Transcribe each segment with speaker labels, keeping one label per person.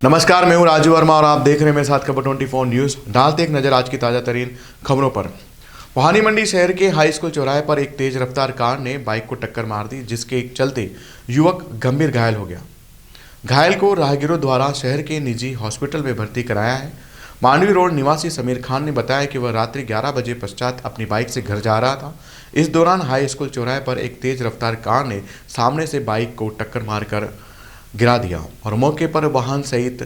Speaker 1: नमस्कार, मैं हूं राजू वर्मा और आप देख रहे हैं मेरे साथ खबर 24 न्यूज़। डालते एक नज़र आज की ताज़ा तरीन खबरों पर। भवानी मंडी शहर के हाई स्कूल चौराहे पर एक तेज रफ्तार कार ने बाइक को टक्कर मार दी, जिसके चलते युवक गंभीर घायल हो गया। घायल को राहगीरों द्वारा शहर के निजी हॉस्पिटल में भर्ती कराया है। मांडवी रोड निवासी समीर खान ने बताया कि वह रात्रि 11 बजे पश्चात अपनी बाइक से घर जा रहा था। इस दौरान हाई स्कूल चौराहे पर एक तेज रफ्तार कार ने सामने से बाइक को टक्कर मारकर गिरा दिया और मौके पर वाहन सहित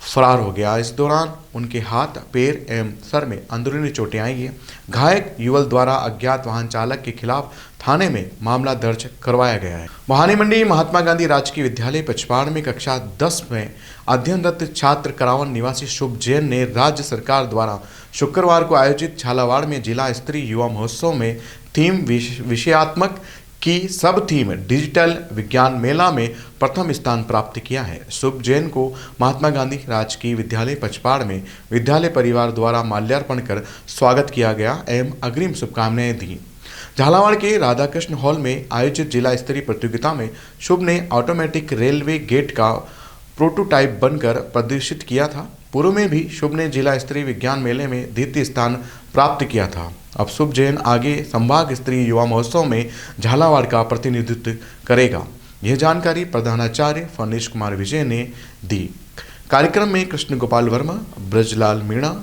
Speaker 1: फरार हो गया। इस दौरान उनके हाथ, पैर एवं सर में अंदरूनी चोटें आई हैं। घायल युवक द्वारा अज्ञात वाहन चालक के खिलाफ थाने में मामला दर्ज करवाया गया है। भवानी मंडी महात्मा गांधी राजकीय विद्यालय पचपाड़ में कक्षा 10 में अध्ययनरत छात्र करावन निवासी शुभ जैन ने राज्य सरकार द्वारा शुक्रवार को आयोजित झालावाड़ में जिला स्तरीय युवा महोत्सव में थीम विषयात्मक की सब थीम डिजिटल विज्ञान मेला में प्रथम स्थान प्राप्त किया है। शुभ जैन को महात्मा गांधी राजकीय विद्यालय पचपाड़ में विद्यालय परिवार द्वारा माल्यार्पण कर स्वागत किया गया एवं अग्रिम शुभकामनाएं दी। झालावाड़ के राधाकृष्ण हॉल में आयोजित जिला स्तरीय प्रतियोगिता में शुभ ने ऑटोमेटिक रेलवे गेट का प्रोटोटाइप बनकर प्रदर्शित किया था। पूर्व में भी शुभ ने जिला स्तरीय विज्ञान मेले में द्वितीय स्थान प्राप्त किया था। अब शुभ जैन आगे संभाग स्तरीय युवा महोत्सव में झालावाड़ का प्रतिनिधित्व करेगा। यह जानकारी प्रधानाचार्य फर्निश कुमार विजय ने दी। कार्यक्रम में कृष्ण गोपाल वर्मा, ब्रजलाल मीणा,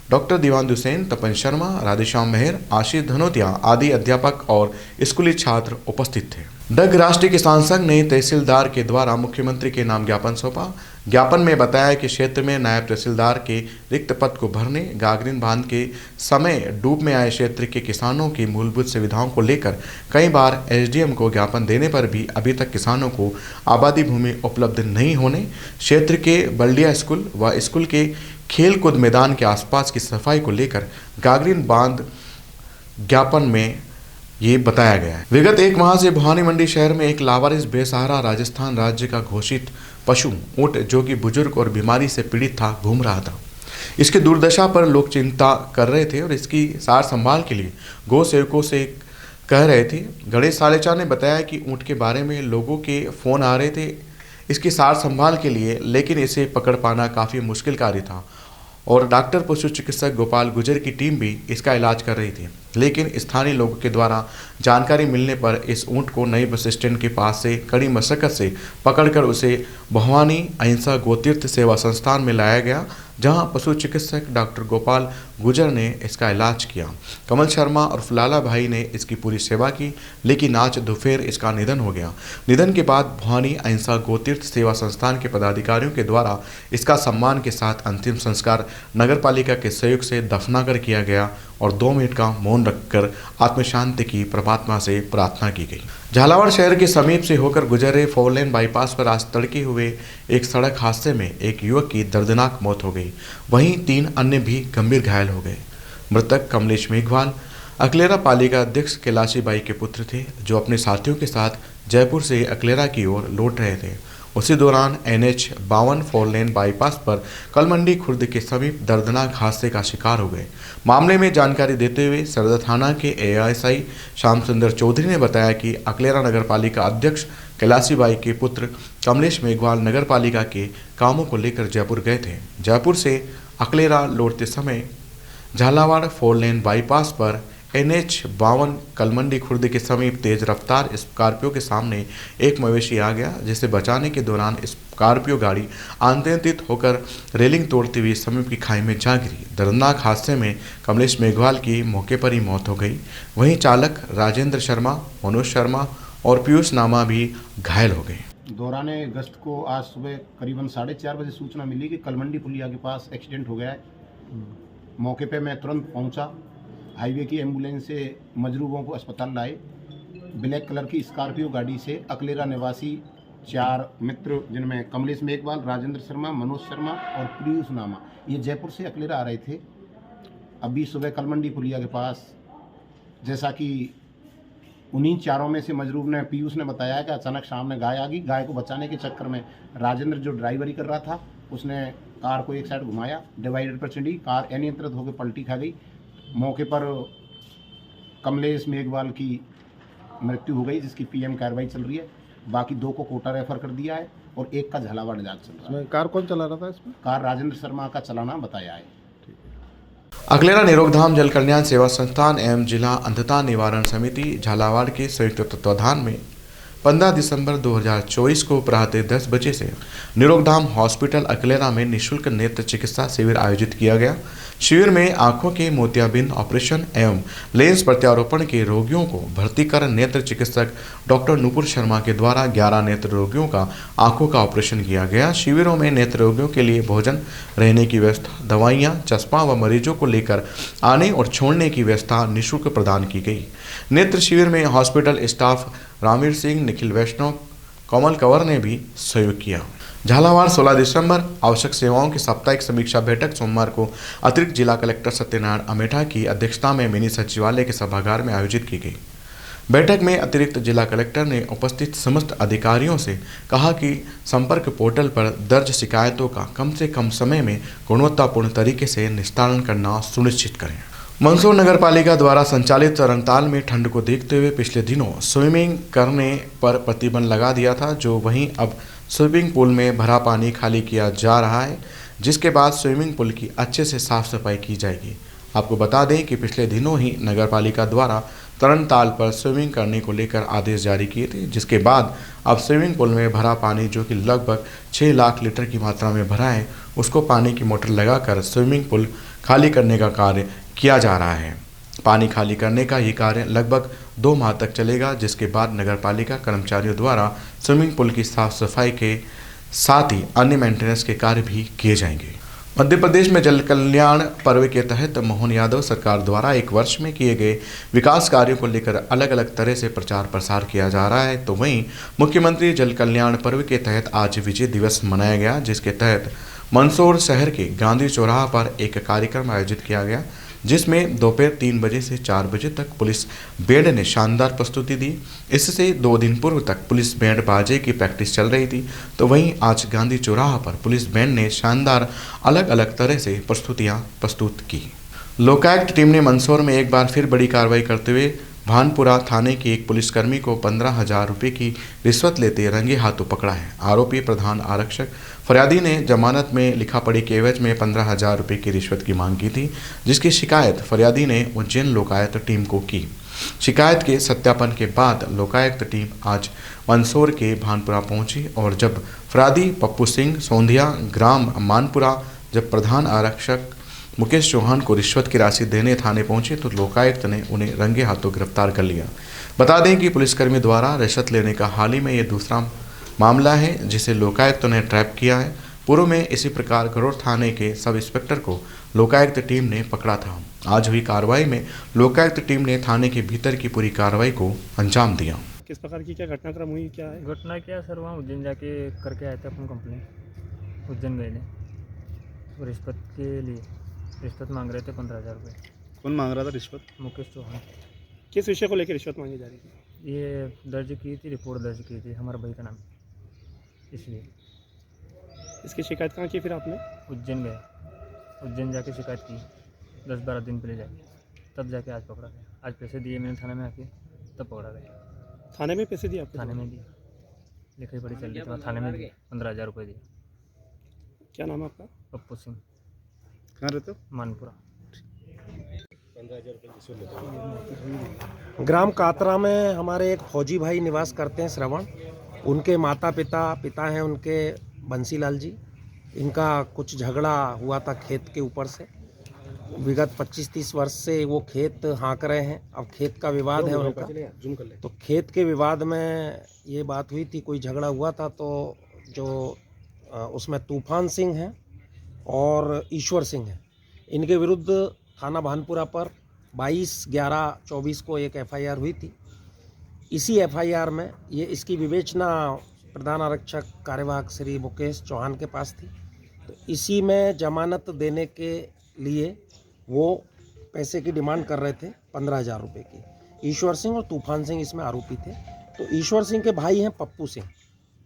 Speaker 1: डॉक्टर दिवानंद सेन, तपन शर्मा, राधेश्याम मेहर, आशीष धनोतिया आदि अध्यापक और स्कूली छात्र उपस्थित थे। डग राष्ट्रीय किसान संघ ने तहसीलदार के द्वारा मुख्यमंत्री के नाम ज्ञापन सौंपा। ज्ञापन में बताया कि क्षेत्र में नायब तहसीलदार के रिक्त पद को भरने, गागरिन बांध के समय डूब में आए क्षेत्र के किसानों की मूलभूत सुविधाओं को लेकर कई बार एसडीएम को ज्ञापन देने पर भी अभी तक किसानों को आबादी भूमि उपलब्ध नहीं होने, क्षेत्र के बल्डिया स्कूल व स्कूल के खेल कूद मैदान के आसपास की सफाई को लेकर गागरिन बांध ज्ञापन में ये बताया गया है। विगत एक माह से भवानी मंडी शहर में एक लावारिस बेसहारा राजस्थान राज्य का घोषित पशु ऊंट, जो कि बुजुर्ग और बीमारी से पीड़ित था, घूम रहा था। इसकी दुर्दशा पर लोग चिंता कर रहे थे और इसकी सार संभाल के लिए गौ सेवकों से कह रहे थे। गणेश सालेचा ने बताया कि ऊंट के बारे में लोगों के फोन आ रहे थे इसकी सार संभाल के लिए, लेकिन इसे पकड़ पाना काफ़ी मुश्किल कार्य था और डॉक्टर पशु चिकित्सक गोपाल गुजर की टीम भी इसका इलाज कर रही थी। लेकिन स्थानीय लोगों के द्वारा जानकारी मिलने पर इस ऊंट को नई बस स्टैंड के पास से कड़ी मशक्कत से पकड़कर उसे भवानी अहिंसा गोतीर्थ सेवा संस्थान में लाया गया, जहां पशु चिकित्सक डॉक्टर गोपाल गुजर ने इसका इलाज किया। कमल शर्मा और फलाला भाई ने इसकी पूरी सेवा की, लेकिन आज दोपहर इसका निधन हो गया। निधन के बाद भवानी अहिंसा गोतीर्थ सेवा संस्थान के पदाधिकारियों के द्वारा इसका सम्मान के साथ अंतिम संस्कार नगर पालिका के सहयोग से दफनाकर किया गया और 2 मिनट का मौन रखकर आत्मशांति की परमात्मा से प्रार्थना की गई। झालावाड़ शहर के समीप से होकर गुजरे 4 लेन बाईपास पर आज तड़के हुए एक सड़क हादसे में एक युवक की दर्दनाक मौत हो गई। वहीं 3 अन्य भी गंभीर घायल हो गए। मृतक कमलेश मेघवाल अकलेरा पालिका अध्यक्ष कैलाशी बाई के पुत्र थे, जो अपने साथियों के साथ जयपुर से अकलेरा की ओर लौट रहे थे। उसी दौरान NH 52 4 लेन बाईपास पर कलमंडी खुर्द के समीप दर्दनाक हादसे का शिकार हो गए। मामले में जानकारी देते हुए सरदा थाना के ASI श्याम सुंदर चौधरी ने बताया कि अकलेरा नगर पालिका अध्यक्ष कैलाशी बाई के पुत्र कमलेश मेघवाल नगर पालिका के कामों को लेकर जयपुर गए थे। जयपुर से अकलेरा लौटते समय झालावाड़ 4 लेन बाईपास पर NH 52 कलमंडी खुर्द के समीप तेज रफ्तार स्कॉर्पियो के सामने एक मवेशी आ गया, जिसे बचाने के दौरान स्कॉर्पियो गाड़ी अनियंत्रित होकर रेलिंग तोड़ते हुए समीप की खाई में जा गिरी। दर्दनाक हादसे में कमलेश मेघवाल की मौके पर ही मौत हो गई। वहीं चालक राजेंद्र शर्मा, मनोज शर्मा और पीयूष नामा भी घायल हो गए।
Speaker 2: दौरान गश्त को आज सुबह करीबन 4:30 बजे सूचना मिली कि कलमंडी पुलिया के पास एक्सीडेंट हो गया है। मौके पे मैं तुरंत पहुंचा। हाईवे की एम्बुलेंस से मजरूबों को अस्पताल लाए। ब्लैक कलर की स्कॉर्पियो गाड़ी से अकलेरा निवासी 4 मित्र, जिनमें कमलेश मेघवाल, राजेंद्र शर्मा, मनोज शर्मा और पीयूष नामा, ये जयपुर से अकलेरा आ रहे थे। अभी सुबह कलमंडी पुलिया के पास, जैसा कि उन्हीं चारों में से मजरूब ने, पीयूष ने बताया कि अचानक सामने गाय आ गई। गाय को बचाने के चक्कर में राजेंद्र, जो ड्राइवरी कर रहा था, उसने कार को एक साइड घुमाया, डिवाइडर पर चढ़ी, कार अनियंत्रित होकर पलटी खा गई। मौके पर कमलेश मेघवाल की मृत्यु हो गई, जिसकी PM कार्रवाई चल रही है। बाकी 2 को कोटा रेफर कर दिया है और 1 का झालावाड़ इलाज चल रहा है।
Speaker 3: इसमें कार कौन चला रहा था इसमें?
Speaker 2: कार राजेंद्र शर्मा का चलाना बताया है।
Speaker 1: अकलेरा निरोगधाम जल कल्याण सेवा संस्थान एवं जिला अंधता निवारण समिति झालावाड़ के संयुक्त तत्वाधान में 15 दिसंबर 2024 को प्रातः 10 बजे से निरोगधाम हॉस्पिटल अकलेरा में निःशुल्क नेत्र चिकित्सा शिविर आयोजित किया गया। शिविर में आंखों के मोतियाबिंद ऑपरेशन एवं लेंस प्रत्यारोपण के रोगियों को भर्ती कर नेत्र चिकित्सक डॉक्टर नुपुर शर्मा के द्वारा 11 नेत्र रोगियों का आंखों का ऑपरेशन किया गया। शिविरों में नेत्र रोगियों के लिए भोजन, रहने की व्यवस्था, दवाइयाँ, चश्मा व मरीजों को लेकर आने और छोड़ने की व्यवस्था निःशुल्क प्रदान की गई। नेत्र शिविर में हॉस्पिटल स्टाफ रामवीर सिंह, निखिल वैष्णव, कमल कंवर ने भी सहयोग किया। झालावाड़ 16 दिसंबर आवश्यक सेवाओं की साप्ताहिक समीक्षा बैठक सोमवार को अतिरिक्त जिला कलेक्टर सत्यनारायण अमेठा की अध्यक्षता में मिनी सचिवालय के सभागार में आयोजित की गई। बैठक में अतिरिक्त जिला कलेक्टर ने उपस्थित समस्त अधिकारियों से कहा कि संपर्क पोर्टल पर दर्ज शिकायतों का कम से कम समय में गुणवत्तापूर्ण तरीके से निस्तारण करना सुनिश्चित करें। मंदसौर नगर पालिका द्वारा संचालित रणताल में ठंड को देखते हुए पिछले दिनों स्विमिंग करने पर प्रतिबंध लगा दिया था, जो वहीं अब स्विमिंग पूल में भरा पानी खाली किया जा रहा है, जिसके बाद स्विमिंग पूल की अच्छे से साफ सफाई की जाएगी। आपको बता दें कि पिछले दिनों ही नगर पालिका द्वारा तरणताल पर स्विमिंग करने को लेकर आदेश जारी किए थे, जिसके बाद अब स्विमिंग पूल में भरा पानी जो कि लगभग 6 लाख लीटर की मात्रा में भरा है, उसको पानी की मोटर लगाकर स्विमिंग पूल खाली करने का कार्य किया जा रहा है। पानी खाली करने का ये कार्य लगभग 2 माह तक चलेगा, जिसके बाद नगर पालिका कर्मचारियों द्वारा स्विमिंग पूल की साफ सफाई के साथ ही अन्य मेंटेनेंस के कार्य भी किए जाएंगे। मध्य प्रदेश में जल कल्याण पर्व के तहत मोहन यादव सरकार द्वारा 1 वर्ष में किए गए विकास कार्यों को लेकर अलग अलग तरह से प्रचार प्रसार किया जा रहा है। तो वहीं मुख्यमंत्री जल कल्याण पर्व के तहत आज विजय दिवस मनाया गया, जिसके तहत मंदसौर शहर के गांधी चौराहा पर एक कार्यक्रम आयोजित किया गया, जिसमें दोपहर 3 बजे से 4 बजे तक पुलिस बैंड ने शानदार प्रस्तुति दी। इससे 2 दिन पूर्व तक पुलिस बैंड बाजे की प्रैक्टिस चल रही थी, तो वहीं आज गांधी चौराहा पर पुलिस बैंड ने शानदार अलग अलग तरह से प्रस्तुतियां प्रस्तुत की। लोकायुक्त टीम ने मंदसौर में एक बार फिर बड़ी कार्रवाई करते हुए भानपुरा थाने के एक पुलिसकर्मी को 15,000 रुपये की रिश्वत लेते रंगे हाथों पकड़ा है। आरोपी प्रधान आरक्षक फरियादी ने जमानत में लिखा पढ़ी के एवज में 15,000 रुपये की रिश्वत की मांग की थी, जिसकी शिकायत फरियादी ने उज्जैन लोकायुक्त टीम को की। शिकायत के सत्यापन के बाद लोकायुक्त टीम आज मंदसौर के भानपुरा पहुंची और जब फरियादी पप्पू सिंह सोंधिया ग्राम मानपुरा जब प्रधान आरक्षक मुकेश चौहान को रिश्वत की राशि देने थाने पहुंचे तो लोकायुक्त ने उन्हें रंगे हाथों गिरफ्तार कर लिया। बता दें कि पुलिसकर्मी द्वारा रिश्वत लेने का हाल ही में ये दूसरा मामला है जिसे लोकायुक्त ने ट्रैप किया है। पूर्व में इसी प्रकार गरोड़ थाने के सब इंस्पेक्टर को लोकायुक्त टीम ने पकड़ा था। आज हुई कार्रवाई में लोकायुक्त टीम ने थाने के भीतर की पूरी कार्रवाई को अंजाम दिया।
Speaker 3: किस प्रकार की क्या घटनाक्रम हुई, क्या है?
Speaker 4: घटना क्या सर, वहाँ उज्जैन जाके करके आए थे अपन कंप्लेन। उज्जैन गए थे, रिश्वत के लिए रिश्वत मांग रहे थे 15,000 रुपये।
Speaker 3: कौन मांग रहा था रिश्वत?
Speaker 4: मुकेश चौहान।
Speaker 3: किस विषय को लेकर रिश्वत मांगी जा रही थी?
Speaker 4: ये दर्ज की थी, रिपोर्ट दर्ज की थी हमारे भाई का नाम, इसलिए।
Speaker 3: इसकी शिकायत कहाँ की फिर आपने?
Speaker 4: उज्जैन गए, उज्जैन जाके शिकायत की 10-12 दिन पहले जाके, तब जाके आज पकड़ा गया। आज पैसे दिए मैंने थाने में आके, तब पकड़ा गया।
Speaker 3: थाने में पैसे दिए आपने?
Speaker 4: थाने में दिए, लिखाई पढ़ी चल रही थी, थाने में दिए 15,000 रुपये दिए।
Speaker 3: क्या नाम है आपका?
Speaker 4: पप्पू सिंह,
Speaker 3: कहाँ रहते हो?
Speaker 4: मानपुरा।
Speaker 5: ग्राम कातरा में हमारे एक फौजी भाई निवास करते हैं, श्रवण। उनके माता पिता हैं उनके बंसीलाल जी। इनका कुछ झगड़ा हुआ था खेत के ऊपर से। विगत 25-30 वर्ष से वो खेत हाँक रहे हैं। अब खेत का विवाद है उनका, तो खेत के विवाद में ये बात हुई थी, कोई झगड़ा हुआ था। तो जो उसमें तूफान सिंह हैं और ईश्वर सिंह हैं, इनके विरुद्ध थाना भानपुरा पर 22/11/24 को एक FIR हुई थी। इसी FIR में ये इसकी विवेचना प्रधान आरक्षक कार्यवाहक श्री मुकेश चौहान के पास थी। तो इसी में जमानत देने के लिए वो पैसे की डिमांड कर रहे थे 15,000 रुपये की। ईश्वर सिंह और तूफान सिंह इसमें आरोपी थे। तो ईश्वर सिंह के भाई हैं पप्पू सिंह।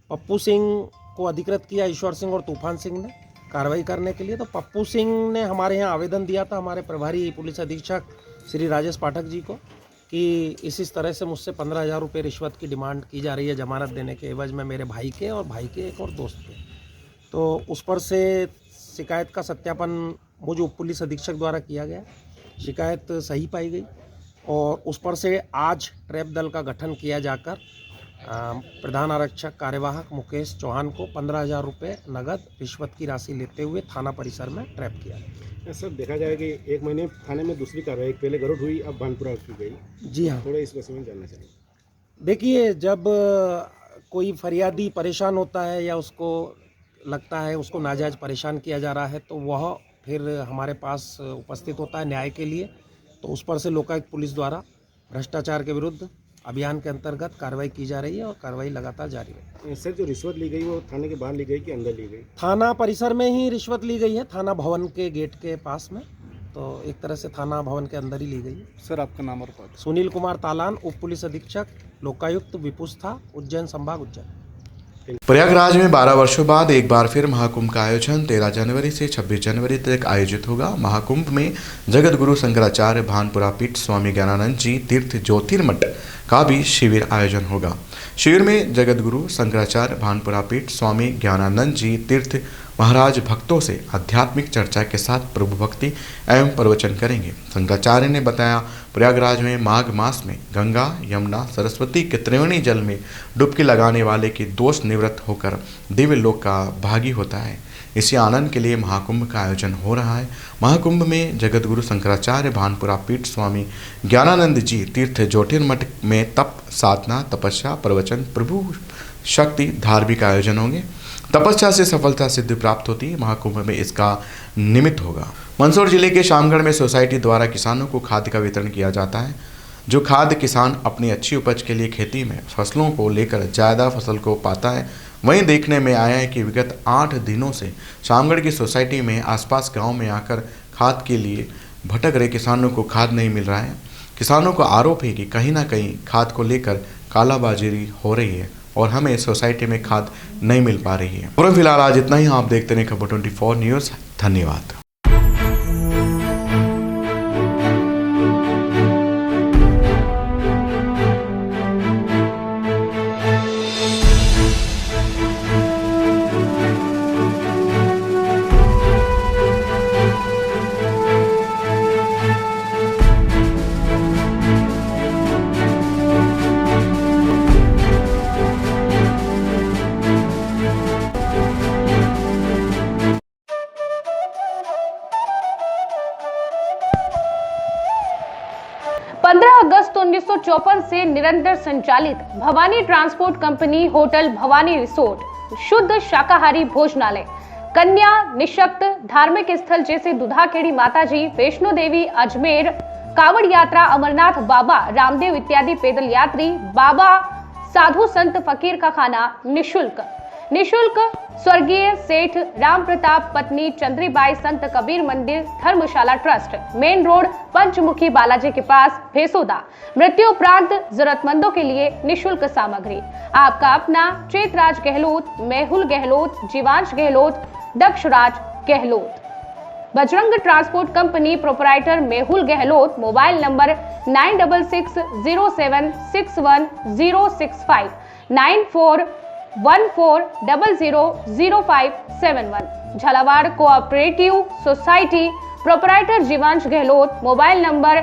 Speaker 5: पप्पू सिंह को अधिकृत किया ईश्वर सिंह और तूफान सिंह ने कार्रवाई करने के लिए। तो पप्पू सिंह ने हमारे यहाँ आवेदन दिया था हमारे प्रभारी पुलिस अधीक्षक श्री राजेश पाठक जी को कि इस तरह से मुझसे 15,000 रुपये रिश्वत की डिमांड की जा रही है जमानत देने के एवज में मेरे भाई के और भाई के एक और दोस्त के। तो उस पर से शिकायत का सत्यापन मुझ उप पुलिस अधीक्षक द्वारा किया गया। शिकायत सही पाई गई और उस पर से आज ट्रैप दल का गठन किया जाकर प्रधान आरक्षक कार्यवाहक मुकेश चौहान को 15,000 रुपये नगद रिश्वत की राशि लेते हुए थाना परिसर में ट्रैप किया।
Speaker 3: सर देखा जाए कि एक महीने थाने में दूसरी कार्रवाई, पहले गरुड़ हुई, अब भानपुरा की गई।
Speaker 5: जी हाँ,
Speaker 3: थोड़ा इस विषय में जानना चाहिए।
Speaker 5: देखिए, जब कोई फरियादी परेशान होता है या उसको लगता है उसको नाजायज़ परेशान किया जा रहा है तो वह फिर हमारे पास उपस्थित होता है न्याय के लिए। तो उस पर से लोकायुक्त पुलिस द्वारा भ्रष्टाचार के विरुद्ध अभियान के अंतर्गत कार्रवाई की जा रही है और कार्रवाई लगातार जारी है।
Speaker 3: सर जो रिश्वत ली गई वो थाने के बाहर ली गई कि अंदर ली गई?
Speaker 5: थाना परिसर में ही रिश्वत ली गई है, थाना भवन के गेट के पास में। तो एक तरह से थाना भवन के अंदर ही ली गई है।
Speaker 3: सर आपका नाम और पद?
Speaker 5: सुनील कुमार तालान, उप पुलिस अधीक्षक, लोकायुक्त विपुस्था, उज्जैन संभाग, उज्जैन।
Speaker 1: प्रयागराज में 12 वर्षों बाद एक बार फिर महाकुंभ का आयोजन 13 जनवरी से 26 जनवरी तक आयोजित होगा। महाकुंभ में जगत गुरु शंकराचार्य भानपुरा पीठ स्वामी ज्ञानानंद जी तीर्थ ज्योतिर्मठ का भी शिविर आयोजन होगा। शिविर में जगत गुरु शंकराचार्य भानपुरा पीठ स्वामी ज्ञानानंद जी तीर्थ महाराज भक्तों से आध्यात्मिक चर्चा के साथ प्रभु भक्ति एवं प्रवचन करेंगे। शंकराचार्य ने बताया, प्रयागराज में माघ मास में गंगा, यमुना, सरस्वती के त्रिवेणी जल में डुबकी लगाने वाले की दोष निवृत्त होकर दिव्य लोक का भागी होता है। इसी आनंद के लिए महाकुंभ का आयोजन हो रहा है। महाकुंभ में जगत गुरु शंकराचार्य भानपुरा पीठ स्वामी ज्ञानानंद जी तीर्थ ज्योतिर्मठ में तप, साधना, तपस्या, प्रवचन, प्रभु शक्ति धार्मिक आयोजन होंगे। तपस्या से सफलता सिद्धि प्राप्त होती है। महाकुंभ में इसका निमित्त होगा। मंदसौर जिले के शामगढ़ में सोसाइटी द्वारा किसानों को खाद का वितरण किया जाता है। जो खाद किसान अपनी अच्छी उपज के लिए खेती में फसलों को लेकर ज़्यादा फसल को पाता है। वहीं देखने में आया है कि विगत 8 दिनों से शामगढ़ की सोसाइटी में आसपास गांव में आकर खाद के लिए भटक रहे किसानों को खाद नहीं मिल रहा है। किसानों का आरोप है कि कहीं ना कहीं खाद को लेकर कालाबाजारी हो रही है और हमें सोसाइटी में खाद नहीं मिल पा रही है। और फिलहाल आज इतना ही। आप देखते रहे खबर 24 न्यूज़। धन्यवाद।
Speaker 6: अगस्त 1954 से निरंतर संचालित Bhavani transport company hotel Bhavani resort शुद्ध शाकाहारी भोजनालय, कन्या निशक्त धार्मिक स्थल जैसे दुधाखेड़ी माताजी, वैष्णो देवी, अजमेर, कावड़ यात्रा, अमरनाथ बाबा, रामदेव इत्यादि पैदल यात्री, बाबा, साधु संत फकीर का खाना निशुल्क स्वर्गीय सेठ राम प्रताप पत्नी चंद्रीबाई संत कबीर मंदिर धर्मशाला ट्रस्ट, मेन रोड पंचमुखी बालाजी के पास, भेसोदा। मृत्यु उपरांत जरूरतमंदों के लिए निशुल्क सामग्री। आपका अपना Chetraj Gehlot, Mehul Gehlot, Jeevansh Gehlot, Dakshraj Gehlot. Bajrang transport company proprietor Mehul Gehlot, mobile number 9660761065 9414000571। Jhalawar cooperative society proprietor Jeevansh Gehlot, mobile number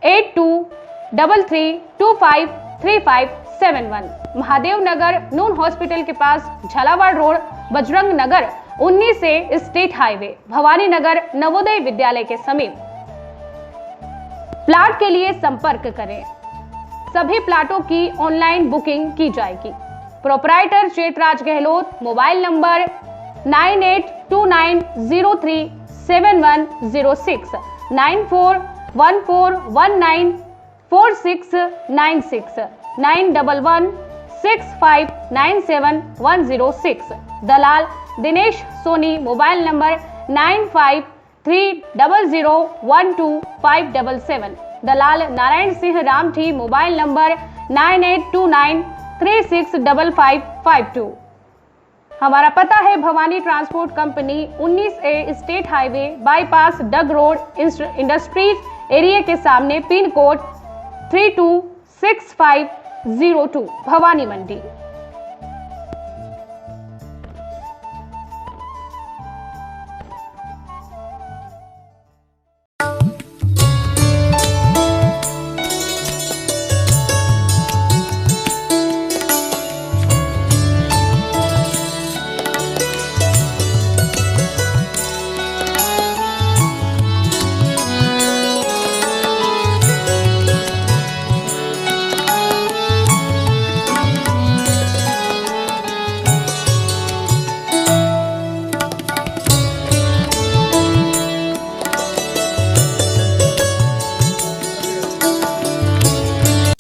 Speaker 6: 8233253571। Mahadev Nagar नून हॉस्पिटल के पास, झालावाड़ रोड, बजरंग नगर 19 से स्टेट हाईवे, भवानी नगर नवोदय विद्यालय के समीप। प्लाट के लिए संपर्क करें। सभी प्लाटों की ऑनलाइन बुकिंग की जाएगी। Proprietor Chetraj Gehlot, mobile number 9829037106 9414194696 9116597106। दलाल दिनेश सोनी, मोबाइल नंबर 9530012577। दलाल नारायण सिंह रामठी, मोबाइल नंबर 9829365552। हमारा पता है Bhawani transport company 19A state highway bypass Dag road industries area के सामने, पिन कोड 326502 भवानी मंडी।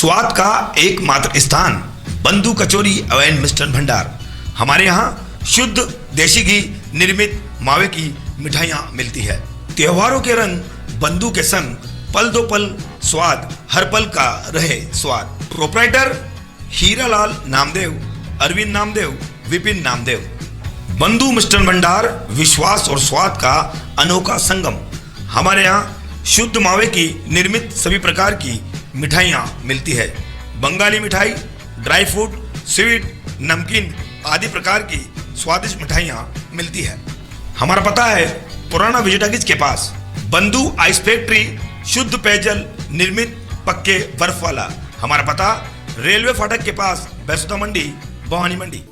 Speaker 7: स्वाद का एकमात्र स्थान बंधु कचौरी एवं मिष्ठान भंडार। हमारे यहाँ शुद्ध देशी घी निर्मित मावे की मिठाइयाँ मिलती है। त्योहारों के रंग बंधु के संग पल दो पल स्वाद हर पल का रहे स्वाद। प्रोप्राइटर हीरालाल नामदेव, अरविंद नामदेव, विपिन नामदेव। बंधु मिष्ठान भंडार विश्वास और स्वाद का अनोखा संगम। हमारे यहाँ शुद्ध मावे की निर्मित सभी प्रकार की मिठाइयाँ मिलती है। बंगाली मिठाई, ड्राई फ्रूट, स्वीट, नमकीन आदि प्रकार की स्वादिष्ट मिठाइयाँ मिलती है। हमारा पता है पुराना विजयटागिज के पास बंधु आइस फैक्ट्री, शुद्ध पेयजल निर्मित पक्के बर्फ वाला। हमारा पता रेलवे फाटक के पास बैसुदा मंडी, भवानी मंडी।